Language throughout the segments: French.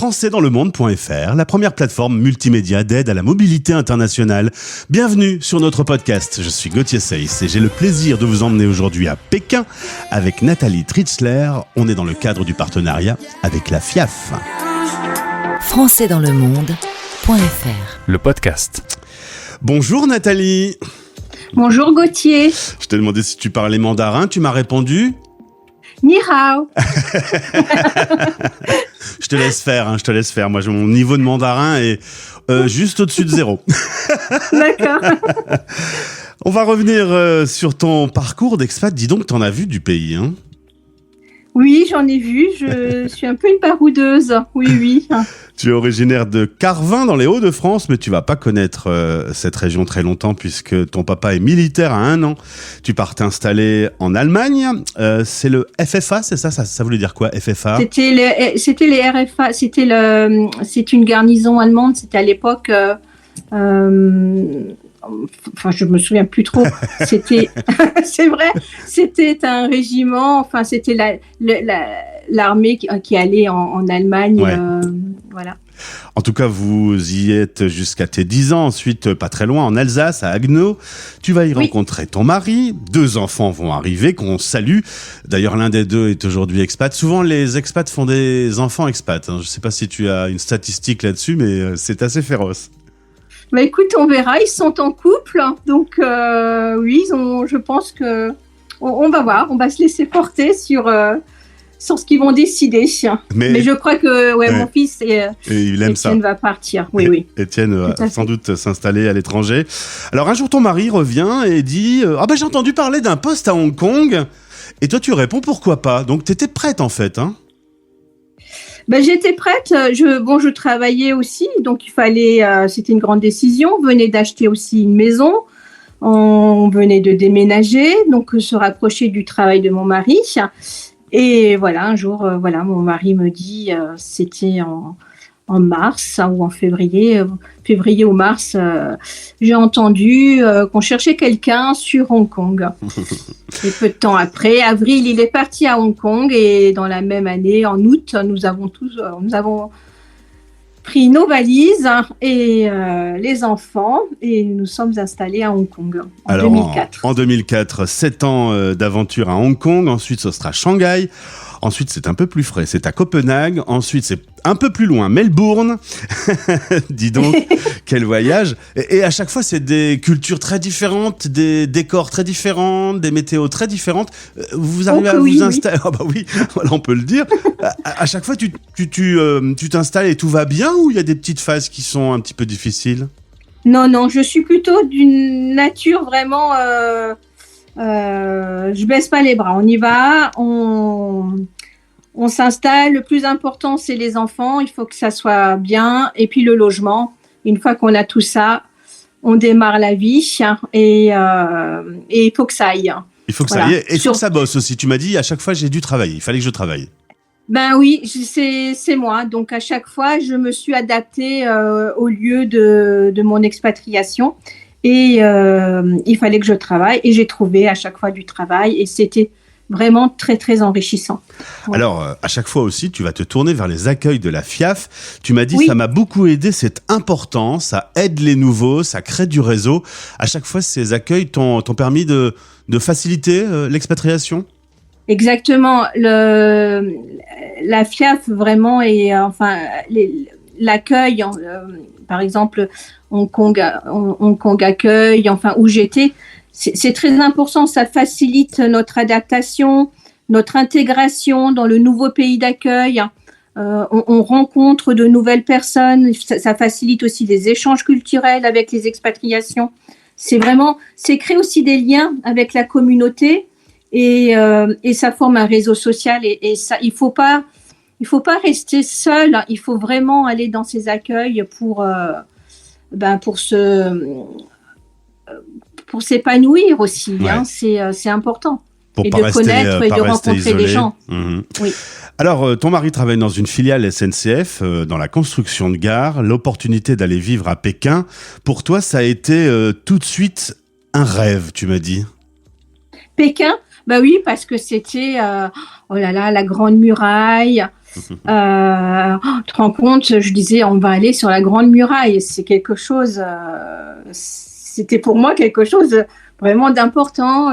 françaisdanslemonde.fr, la première plateforme multimédia d'aide à la mobilité internationale. Bienvenue sur notre podcast. Je suis Gauthier Seyss et j'ai le plaisir de vous emmener aujourd'hui à Pékin avec Nathalie Tritzler. On est dans le cadre du partenariat avec la FIAF. françaisdanslemonde.fr, le podcast. Bonjour Nathalie. Bonjour Gauthier. Je t'ai demandé si tu parlais mandarin, tu m'as répondu Ni hao. Je te laisse faire. Moi, mon niveau de mandarin est juste au-dessus de 0. D'accord. On va revenir sur ton parcours d'expat. Dis donc, t'en as vu du pays, hein ? Oui, j'en ai vu. Je suis un peu une baroudeuse. Oui. Tu es originaire de Carvin, dans les Hauts-de-France, mais tu vas pas connaître cette région très longtemps puisque ton papa est militaire à 1 an. Tu pars t'installer en Allemagne. C'est le FFA, c'est ça ? Ça voulait dire quoi, FFA ? C'était les RFA. C'est une garnison allemande. C'était à l'époque. Enfin, je me souviens plus trop. C'était, c'est vrai, c'était un régiment. Enfin, c'était l'armée qui allait en Allemagne. Ouais. Voilà. En tout cas, vous y êtes jusqu'à tes 10 ans. Ensuite, pas très loin, en Alsace, à Haguenau. Tu vas y rencontrer ton mari. 2 enfants vont arriver, qu'on salue. D'ailleurs, l'un des 2 est aujourd'hui expat. Souvent, les expats font des enfants expats. Je ne sais pas si tu as une statistique là-dessus, mais c'est assez féroce. Bah écoute, on verra. Ils sont en couple, donc oui, je pense que on va voir. On va se laisser porter sur ce qu'ils vont décider. Mais je crois que mon fils Étienne va partir. Oui. Étienne va sans doute s'installer à l'étranger. Alors un jour, ton mari revient et dit j'ai entendu parler d'un poste à Hong Kong. Et toi, tu réponds pourquoi pas. Donc t'étais prête en fait, hein ? J'étais prête. Je travaillais aussi, donc il fallait. C'était une grande décision. On venait d'acheter aussi une maison. On venait de déménager, donc se rapprocher du travail de mon mari. Et voilà, un jour, mon mari me dit, c'était en mars ou en février ou mars, j'ai entendu qu'on cherchait quelqu'un sur Hong Kong. Et peu de temps après, avril, il est parti à Hong Kong et dans la même année, en août, nous avons pris nos valises et les enfants et nous sommes installés à Hong Kong en 2004. En 2004, 7 ans d'aventure à Hong Kong, ensuite ce sera Shanghai. Ensuite, c'est un peu plus frais, c'est à Copenhague. Ensuite, c'est un peu plus loin, Melbourne. Dis donc, quel voyage. Et à chaque fois, c'est des cultures très différentes, des décors très différents, des météos très différentes. Vous arrivez à vous installer... Ah bah oui, voilà, on peut le dire. À chaque fois, tu t'installes et tout va bien ou il y a des petites phases qui sont un petit peu difficiles ? Non, je suis plutôt d'une nature vraiment... je baisse pas les bras, on y va, on s'installe. Le plus important, c'est les enfants. Il faut que ça soit bien. Et puis le logement. Une fois qu'on a tout ça, on démarre la vie et il faut que ça aille. Il faut que ça aille. Et il faut que ça bosse aussi. Tu m'as dit, à chaque fois, j'ai dû travailler. Il fallait que je travaille. Ben oui, c'est moi. Donc à chaque fois, je me suis adaptée au lieu de mon expatriation. Et il fallait que je travaille. Et j'ai trouvé à chaque fois du travail. Et c'était vraiment très, très enrichissant. Ouais. Alors, à chaque fois aussi, tu vas te tourner vers les accueils de la FIAF. Tu m'as dit, ça m'a beaucoup aidé, c'est important, ça aide les nouveaux, ça crée du réseau. À chaque fois, ces accueils t'ont permis de faciliter l'expatriation ? Exactement. La FIAF, vraiment, et l'accueil, par exemple, Hong Kong Accueil, où j'étais, c'est très important, ça facilite notre adaptation, notre intégration dans le nouveau pays d'accueil. On rencontre de nouvelles personnes, ça facilite aussi les échanges culturels avec les expatriations. C'est créer aussi des liens avec la communauté et ça forme un réseau social et ça, il faut pas rester seul, il faut vraiment aller dans ces accueils pour s'épanouir aussi, c'est important. Pour et de connaître et de rencontrer des gens. Mmh. Oui. Alors, ton mari travaille dans une filiale SNCF, dans la construction de gares. L'opportunité d'aller vivre à Pékin, pour toi, ça a été tout de suite un rêve, tu m'as dit. Pékin, bah oui, parce que c'était, la grande muraille. Tu te rends compte, je disais, on va aller sur la Grande Muraille. C'est quelque chose, c'était pour moi quelque chose vraiment d'important.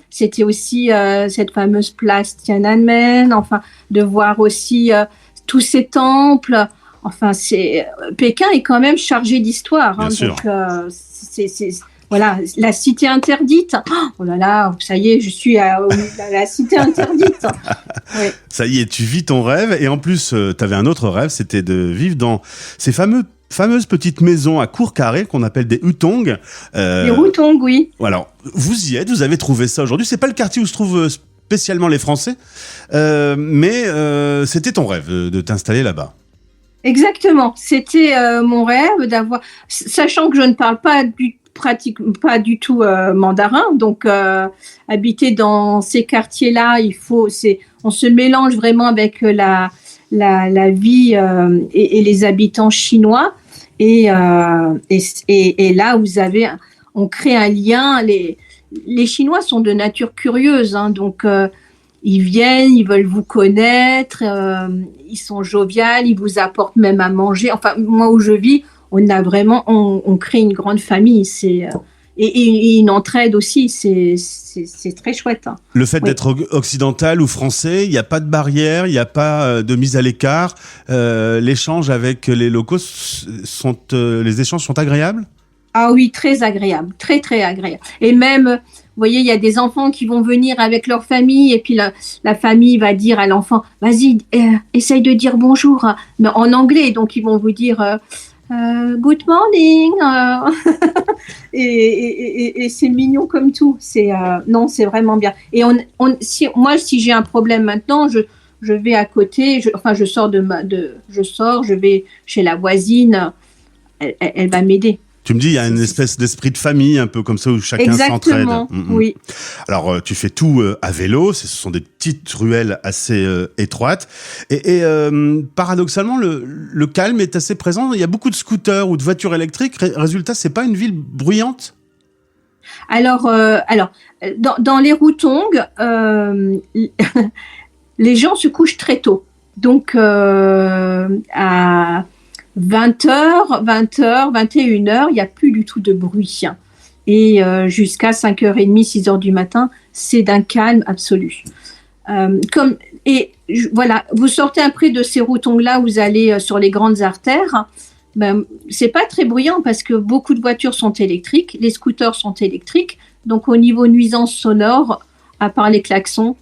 C'était aussi cette fameuse place Tiananmen, enfin, de voir aussi tous ces temples. Enfin, Pékin est quand même chargé d'histoire. Bien sûr. Donc, voilà, la cité interdite. Oh là là, ça y est, je suis à la cité interdite. Ouais. Ça y est, tu vis ton rêve. Et en plus, tu avais un autre rêve, c'était de vivre dans ces fameuses petites maisons à court carré qu'on appelle des hutong. Les hutong, oui. Alors, vous y êtes, vous avez trouvé ça aujourd'hui. C'est pas le quartier où se trouvent spécialement les Français, mais c'était ton rêve de t'installer là-bas. Exactement. C'était mon rêve d'avoir, sachant que je ne parle pas pas du tout mandarin, donc habiter dans ces quartiers-là, on se mélange vraiment avec la vie et les habitants chinois, et là on crée un lien. Les Chinois sont de nature curieuse, donc ils viennent, ils veulent vous connaître, ils sont joviales, ils vous apportent même à manger. Enfin, moi où je vis, on crée une grande famille, et une entraide aussi, c'est très chouette. Le fait d'être occidental ou français, il n'y a pas de barrière, il n'y a pas de mise à l'écart. L'échange avec les locaux les échanges sont agréables ? Ah oui, très agréable, très très agréable. Et même, vous voyez, il y a des enfants qui vont venir avec leur famille, et puis la famille va dire à l'enfant, vas-y, essaye de dire bonjour, mais en anglais. Donc ils vont vous dire good morning, et c'est mignon comme tout. Non, c'est vraiment bien. Et si j'ai un problème maintenant, je vais à côté, je sors je vais chez la voisine, elle va m'aider. Tu me dis, il y a une espèce d'esprit de famille, un peu comme ça, où chacun s'entraide. Exactement, oui. Alors, tu fais tout à vélo, ce sont des petites ruelles assez étroites. Et paradoxalement, le calme est assez présent. Il y a beaucoup de scooters ou de voitures électriques. Résultat, c'est pas une ville bruyante ? Alors, dans les hutong, les gens se couchent très tôt. Donc, à 20h, 21h, il n'y a plus du tout de bruit. Et jusqu'à 5h30, 6h du matin, c'est d'un calme absolu. Voilà, vous sortez après de ces hutong-là, vous allez sur les grandes artères. C'est pas très bruyant parce que beaucoup de voitures sont électriques, les scooters sont électriques. Donc au niveau nuisance sonore, à part les klaxons,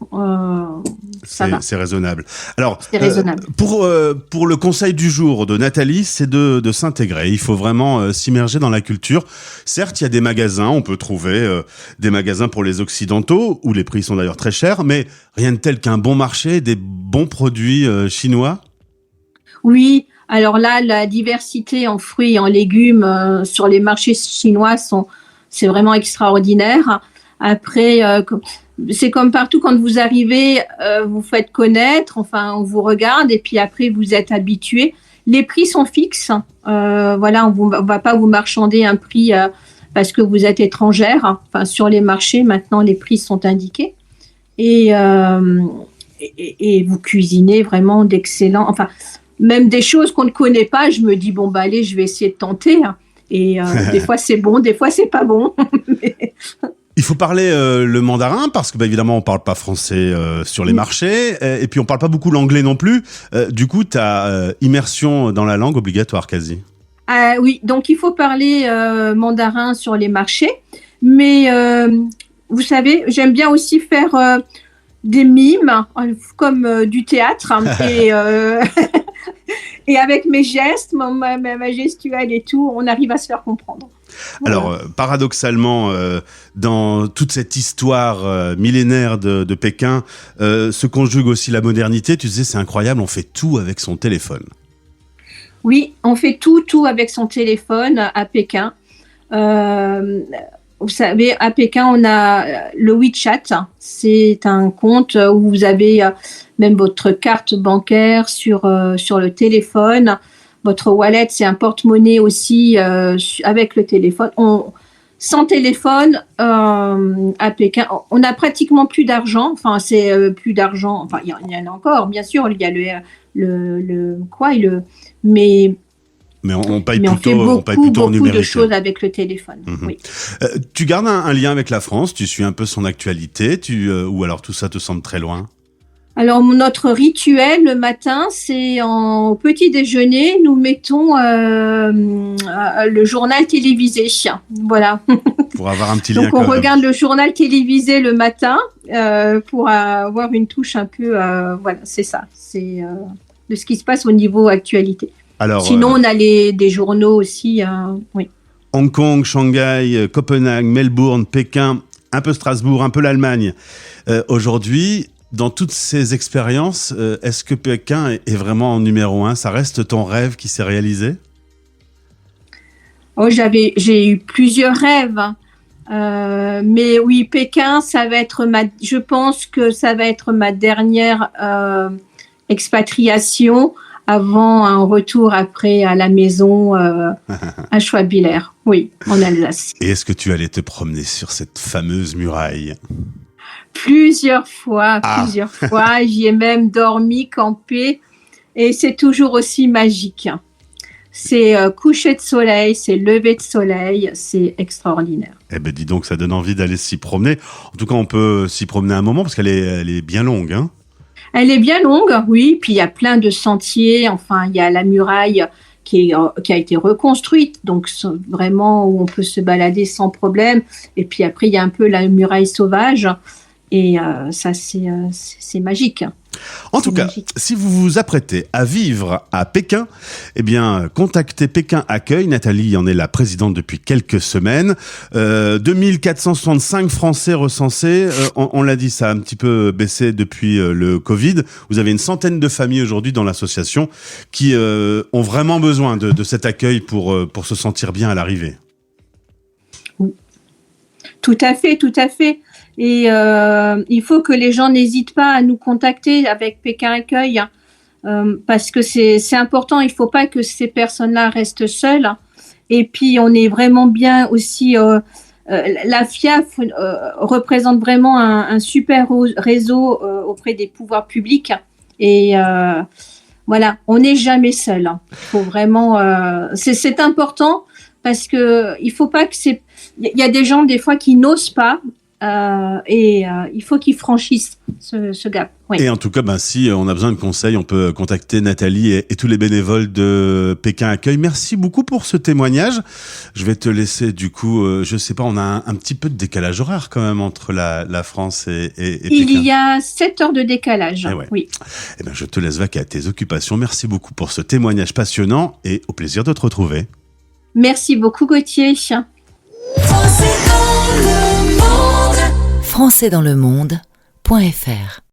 ça va. C'est raisonnable. Alors, c'est raisonnable. Pour le conseil du jour de Nathalie, c'est de s'intégrer. Il faut vraiment s'immerger dans la culture. Certes, il y a des magasins, on peut trouver des magasins pour les occidentaux, où les prix sont d'ailleurs très chers, mais rien de tel qu'un bon marché, des bons produits chinois. Oui, alors là, la diversité en fruits et en légumes sur les marchés chinois, c'est vraiment extraordinaire. Après, c'est comme partout, quand vous arrivez, vous faites connaître, enfin, on vous regarde, et puis après, vous êtes habitué. Les prix sont fixes. Voilà, on va pas vous marchander un prix parce que vous êtes étrangère. Enfin, sur les marchés, maintenant, les prix sont indiqués. Et vous cuisinez vraiment d'excellents... Enfin, même des choses qu'on ne connaît pas, je me dis, bon, bah allez, je vais essayer de tenter. Et des fois, c'est bon, des fois, c'est pas bon. Mais... Il faut parler le mandarin parce que évidemment on parle pas français sur les marchés et puis on parle pas beaucoup l'anglais non plus. Du coup, tu as immersion dans la langue obligatoire quasi. Oui, donc il faut parler mandarin sur les marchés, mais vous savez, j'aime bien aussi faire des mimes comme du théâtre et avec mes gestes, ma gestuelle et tout, on arrive à se faire comprendre. Voilà. Alors, paradoxalement, dans toute cette histoire millénaire de Pékin, se conjugue aussi la modernité. Tu disais, c'est incroyable, on fait tout avec son téléphone. Oui, on fait tout avec son téléphone à Pékin. Vous savez, à Pékin, on a le WeChat. C'est un compte où vous avez même votre carte bancaire sur le téléphone. Votre wallet, c'est un porte-monnaie aussi avec le téléphone. Sans téléphone, à Pékin, on n'a pratiquement plus d'argent. Enfin, c'est plus d'argent. Enfin, il y en a encore, bien sûr. Il y a mais on paye on fait plutôt en beaucoup numérique. de choses avec le téléphone. Oui. Tu gardes un lien avec la France, tu suis un peu son actualité, ou alors tout ça te semble très loin? Alors, notre rituel le matin, c'est au petit déjeuner, nous mettons le journal télévisé. Voilà. Pour avoir un petit lien. Donc, on regarde le journal télévisé le matin pour avoir une touche un peu, voilà, c'est ça, c'est de ce qui se passe au niveau actualité. Alors, sinon, on a des journaux aussi, oui. Hong Kong, Shanghai, Copenhague, Melbourne, Pékin, un peu Strasbourg, un peu l'Allemagne. Aujourd'hui, dans toutes ces expériences, est-ce que Pékin est vraiment en numéro 1 ? Ça reste ton rêve qui s'est réalisé ? Oh, j'ai eu plusieurs rêves, mais oui, Pékin, je pense que ça va être ma dernière expatriation avant un retour après à la maison à Schwabiller, oui, en Alsace. Et est-ce que tu allais te promener sur cette fameuse muraille ? Plusieurs fois. J'y ai même dormi, campé, et c'est toujours aussi magique. C'est coucher de soleil, c'est lever de soleil, c'est extraordinaire. Eh ben dis donc, ça donne envie d'aller s'y promener. En tout cas, on peut s'y promener un moment parce qu'elle est bien longue, hein. Elle est bien longue, oui, puis il y a plein de sentiers, enfin, il y a la muraille qui a été reconstruite, donc vraiment où on peut se balader sans problème, et puis après, il y a un peu la muraille sauvage, et ça, c'est magique. En tout cas, si vous vous apprêtez à vivre à Pékin, eh bien, contactez Pékin Accueil. Nathalie en est la présidente depuis quelques semaines. 2465 Français recensés. On l'a dit, ça a un petit peu baissé depuis le Covid. Vous avez une centaine de familles aujourd'hui dans l'association qui ont vraiment besoin de cet accueil pour se sentir bien à l'arrivée. Tout à fait. Et il faut que les gens n'hésitent pas à nous contacter avec Pékin Accueil, parce que c'est important. Il ne faut pas que ces personnes-là restent seules. Et puis, on est vraiment bien aussi. La FIAF représente vraiment un super réseau auprès des pouvoirs publics. Et voilà, on n'est jamais seul. Faut vraiment. C'est important parce que il faut pas que c'est. Il y a des gens des fois qui n'osent pas. Il faut qu'ils franchissent ce gap. Oui. Et en tout cas, si on a besoin de conseils, on peut contacter Nathalie et tous les bénévoles de Pékin Accueil. Merci beaucoup pour ce témoignage. Je vais te laisser du coup, je sais pas, on a un petit peu de décalage horaire quand même entre la France et Pékin. Il y a 7 heures de décalage, oui. Eh ben, je te laisse vaquer à tes occupations. Merci beaucoup pour ce témoignage passionnant et au plaisir de te retrouver. Merci beaucoup Gauthier. Françaisdanslemonde.fr